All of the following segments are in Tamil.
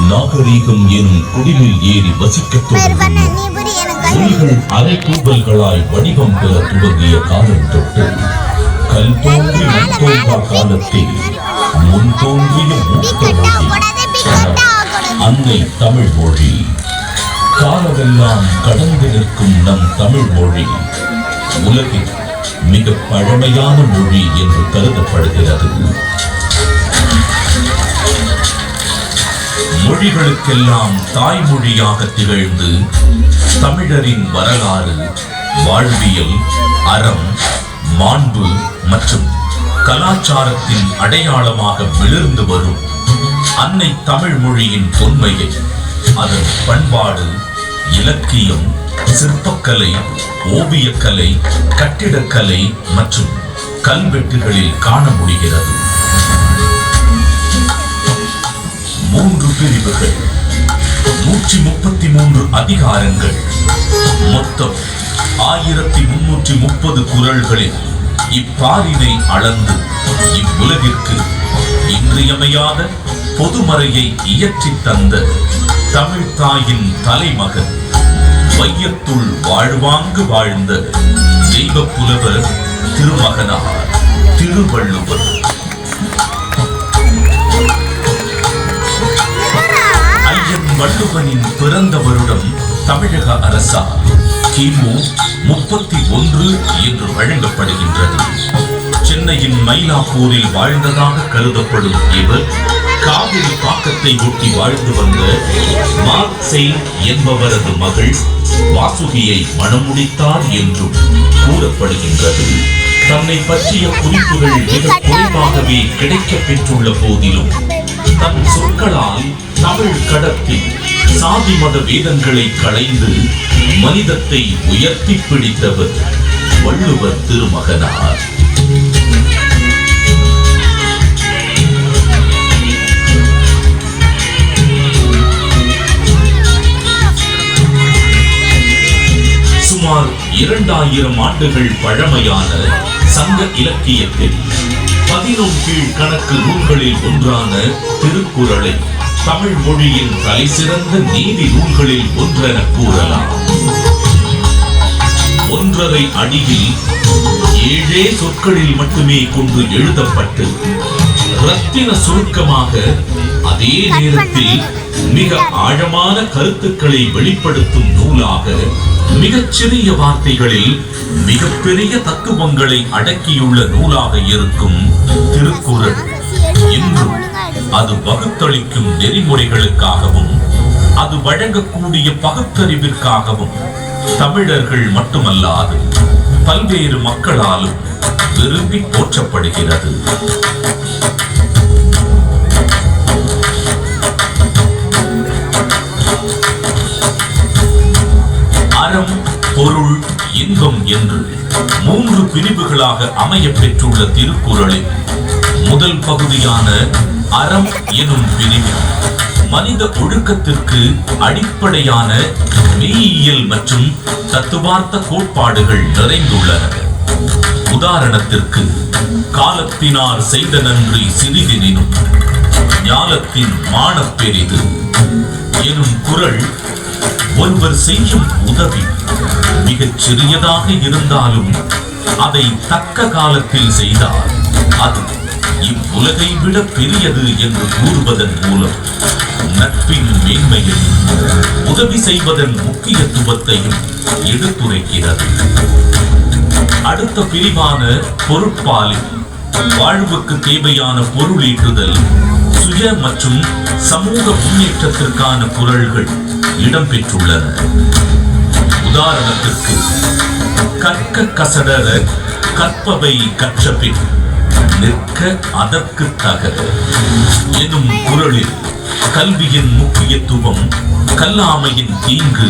நாகரீகம் எனும் குடிலில் ஏறி வசிக்கத் தொடங்கிய மொழிகள் அரை கூவல்களாய் வடிவம் பெற துவங்கிய காலம் தொட்டு கல் தோன்றி மண் தோன்றா காலத்தில் முன் தோன்றிய மூத்த மொழி அன்னை தமிழ் மொழி. காலமெல்லாம் கடந்து நிற்கும் நம் தமிழ் மொழி உலகில் மிக பழமையான மொழி என்று கருதப்படுகிறது. மொழிகளுக்கெல்லாம் தாய்மொழியாக திகழ்ந்து தமிழரின் வரலாறு, வாழ்வியல், அறம், மாண்பு மற்றும் கலாச்சாரத்தின் அடையாளமாக மிளிர்ந்து வரும் அன்னை தமிழ் மொழியின் தொன்மையை அதன் பண்பாடு, இலக்கியம், சிற்பக்கலை, ஓவியக்கலை, கட்டிடக்கலை மற்றும் கல்வெட்டுகளில் காண முடிகிறது. 3 பிரிவுகள், 133 அதிகாரங்கள், மொத்தம் 1330 குறள்களில் இப்பாரினை அளந்து இவ்வுலகிற்கு இன்றியமையாத பொதுமறையை இயற்றி தந்த தமிழ் தாயின் தலைமகன், வையத்துள் வாழ்வாங்கு வாழ்ந்த தெய்வ புலவர் திருமகனார் திருவள்ளுவர். வள்ளுவனின் பிறந்த வருடம் தமிழக அரசால் கிமு 31 என்று வழங்கப்படுகின்றது. சென்னையின் மயிலாப்பூரில் வாழ்ந்ததாக கருதப்படும் இவர் காவிரி பாக்கத்தை ஒட்டி வாழ்ந்து வந்த மார்க்செய் என்பவரது மகள் வாசுகியை மணமுடித்தார் என்றும் கூறப்படுகின்றது. தன்னை பற்றிய குறிப்புகள் மிக குறைவாகவே கிடைக்கப் பெற்றுள்ள போதிலும் தன் சொற்களால் தமிழ் கடத்தில் சாதி மத வேதங்களை களைந்து மனிதத்தை உயர்த்தி பிடித்தவர் வள்ளுவர் திருமகனார். சுமார் 2000 ஆண்டுகள் பழமையான சங்க இலக்கியத்தில் 11 கீழ்கணக்கு நூல்களில் ஒன்றான திருக்குறளை தமிழ் மொழியின் தலைசிறந்த நீதி நூல்களில் ஒன்றென கூறலாம். 1.5 அடியில் 7 சொற்களில் மட்டுமே கொண்டு எழுதப்பட்டு ரத்தின சுருக்கமாக அதே நேரத்தில் மிக ஆழமான கருத்துக்களை வெளிப்படுத்தும் நூலாக மிகச்சிறிய வார்த்தைகளில் மிகப்பெரிய தத்துவங்களை அடக்கியுள்ள நூலாக இருக்கும் திருக்குறள் இன்றும் அது வகுத்தளிக்கும் நெறிமுறைகளுக்காகவும் அது வழங்கக்கூடிய பகுத்தறிவிற்காகவும் தமிழர்கள் மட்டுமல்லாது பல்வேறு மக்களாலும் விரும்பி போற்றப்படுகிறது. அறம், பொருள், இன்பம் என்று 3 பிரிவுகளாக அமைய பெற்றுள்ள திருக்குறளில் முதல் பகுதியான அறம் எனும் பிரிவில் மனித ஒழுக்கத்திற்கு அடிப்படையான மெய்யியல் மற்றும் தத்துவார்த்த கோட்பாடுகள் நிறைந்துள்ளன. உதாரணத்திற்கு காலத்தினார் செய்த நன்றி சிறிதெனினும் ஞாலத்தின் மானப் பெரிது எனும் குறள் ஒருவர் செய்யும் உதவி மிகச் சிறியதாக இருந்தாலும் அதை தக்க காலத்தில் செய்தால் அது இவ்வுலகை விட பெரியது என்று கூறுவதன் மூலம் நட்பின் மேன்மையையும் உதவி செய்வதன் முக்கியத்துவத்தையும் எடுத்துரைக்கிறது. அடுத்த பிரிவான பொருட்பாலில் வாழ்வுக்கு தேவையான பொருளீட்டுதல், சுய மற்றும் சமூக முன்னேற்றத்திற்கான குரல்கள் இடம்பெற்றுள்ளன. உதாரணத்திற்கு, கற்க கசடர கற்பவை கற்றபின் நிற்க அதற்கு தக எனும் குரலில் கல்வியின் முக்கியத்துவம், கல்லாமையின் தீங்கு,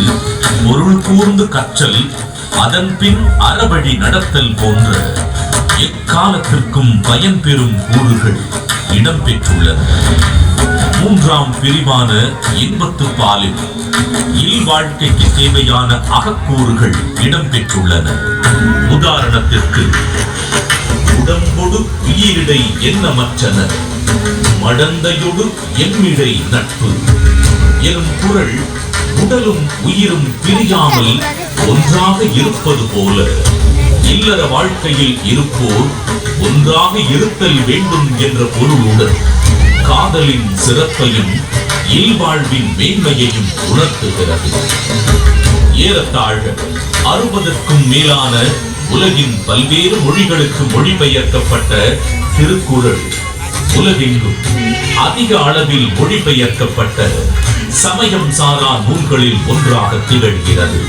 பொருள் கூர்ந்து கற்றல், அதன் பின் அறவழி நடத்தல் போன்ற எக்காலத்திற்கும் பயன்பெறும் கூறுகள் இடம்பெற்றுள்ளன. மூன்றாம் பிரிவான இன்பத்து பாலில் இல்வாழ்க்கைக்கு தேவையான அகக்கூறுகள் இடம்பெற்றுள்ளன. உதாரணத்திற்கு, உடம்பொடு உயிரிடை எண்ணமற்றன, மடந்தையொடு எம்மிடை நட்பு எனும் குரல் உடலும் உயிரும் பிரியாமல் ஒன்றாக இருப்பது போல இல்லற வாழ்க்கையில் இருப்போர் ஒன்றாக இருத்தல் வேண்டும் என்ற பொருளுடன் காதலின் சிறப்பையும் இல்வாழ்வின் மேன்மையையும் உணர்த்துகிறது. ஏறத்தாழ 60க்கும் மேலான உலகின் பல்வேறு மொழிகளுக்கு மொழிபெயர்க்கப்பட்ட திருக்குறள் உலகெங்கும் அதிக அளவில் மொழிபெயர்க்கப்பட்ட சமயம் சாரா நூல்களில் ஒன்றாக திகழ்கிறது.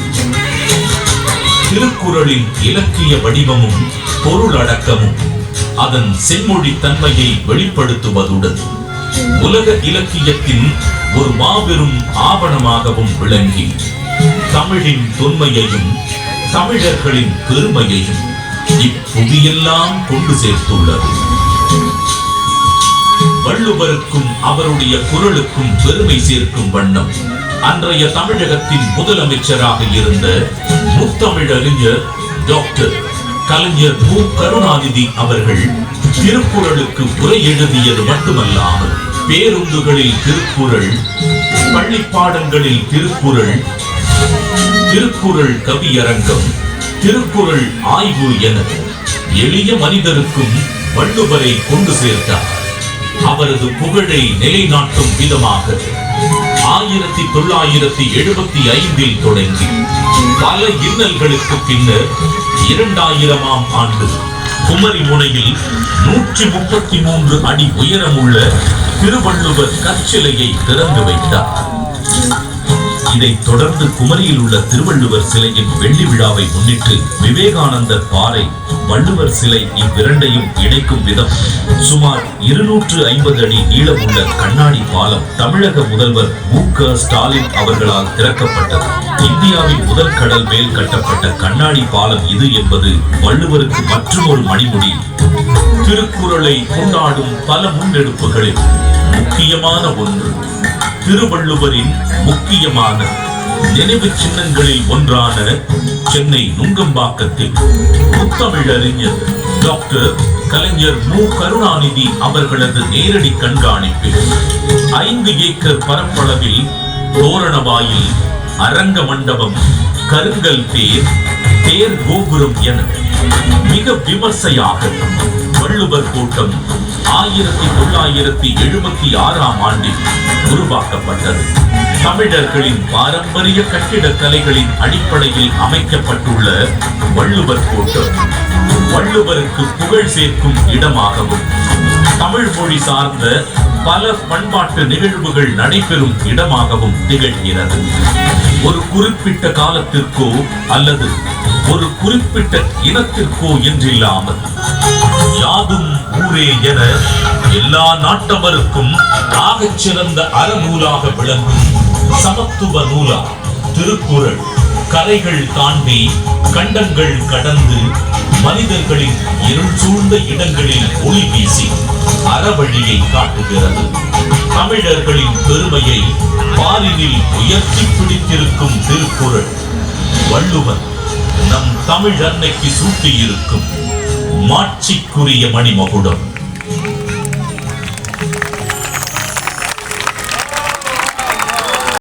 திருக்குறளின் இலக்கிய வடிவமும் பொருளடக்கமும் அதன் செம்மொழி தன்மையை வெளிப்படுத்துவதுடன் உலக இலக்கியத்தின் ஒரு மாபெரும் ஆவணமாகவும் விளங்கி தமிழின் தொன்மையையும் தமிழர்களின் பெருமையையும் இப்புவியெல்லாம் கொண்டு சேர்த்துள்ளது. வள்ளுவருக்கும் அவருடைய குரலுக்கும் பெருமை சேர்க்கும் வண்ணம் அன்றைய தமிழகத்தின் முதலமைச்சராக இருந்த முத்தமிழறிஞர் டாக்டர் கலைஞர் மு. கருணாநிதி அவர்கள் திருக்குறளுக்கு உரை எழுதியது மட்டுமல்லாமல் பேருந்துகளில் திருக்குறள், பள்ளிப்பாடங்களில் திருக்குறள், திருக்குறள் கவியரங்கம், திருக்குறள் ஆய்வு என எளிய மனிதருக்கும் வள்ளுவரை கொண்டு சேர்த்தார். அவரது புகழை நிலைநாட்டும் விதமாக 1975 தொடங்கி பல இன்னல்களுக்கு பின்னர் 2000ஆம் ஆண்டு குமரி முனையில் 133 அடி உயரமுள்ள திருவள்ளுவர் கற்சிலையை திறந்து வைத்தார். இதைத் தொடர்ந்து குமரியில் உள்ள திருவள்ளுவர் சிலையின் வெள்ளி விழாவை முன்னிட்டு விவேகானந்தர் பாறை, வள்ளுவர் சிலை இவ்விரண்டையும் இணைக்கும் விதம் சுமார் 250 அடி நீளமுள்ள கண்ணாடி பாலம் தமிழக முதல்வர் மு. க. ஸ்டாலின் அவர்களால் திறக்கப்பட்டது. இந்தியாவின் முதல் கடல் மேல் கட்டப்பட்ட கண்ணாடி பாலம் இது என்பது வள்ளுவருக்கு மற்றொரு மணிமுடி. திருக்குறளை கொண்டாடும் பல முன்னெடுப்புகளில் முக்கியமான ஒன்று திருவள்ளுவரின் முக்கியமான நினைவு சின்னங்களில் ஒன்றான சென்னை நுங்கம்பாக்கத்தில் முத்தமிழறிஞர் டாக்டர் கலைஞர் மு. கருணாநிதி அவர்களது நேரடி கண்காணிப்பில் 5 ஏக்கர் பரப்பளவில் தோரணவாயில், அரங்க மண்டபம், கருங்கல் தேர், தேர் கோபுரம் என மிக விமர்சையாக வள்ளுவர் கூட்டம் 1976ஆம் ஆண்டில் உருவாக்கப்பட்டது. தமிழர்களின் பாரம்பரிய கட்டிடக்கலைகளின் அடிப்படையில் அமைக்கப்பட்டுள்ள வள்ளுவர் கூட்டம் வள்ளுவருக்கு புகழ் சேர்க்கும் இடமாகவும் தமிழ் மொழி சார்ந்த பல பண்பாட்டு நிகழ்வுகள் நடைபெறும் இடமாகவும் திகழ்கிறது. ஒரு குறிப்பிட்ட காலத்திற்கோ அல்லது ஒரு குறிப்பிட்ட இனத்திற்கோ என்றில்லாமல் யாதும் ஊரே என எல்லா நாட்டவருக்கும் ஆகச் சிறந்த அறநூலாக விளங்கும் சமத்துவ நூலா திருக்குறள் கரைகள் தாண்டி கண்டங்கள் கடந்து மனிதர்களின் இருள் சூழ்ந்த இடங்களில் ஒளி வீசி அறவழியை காட்டுகிறது. தமிழர்களின் பெருமையை பாரினில் உயர்த்தி பிடித்திருக்கும் திருக்குறள் வள்ளுவன் நம் தமிழ் அன்னைக்கு சூட்டியிருக்கும் மாட்சிக்குரிய மணிமகுடம்.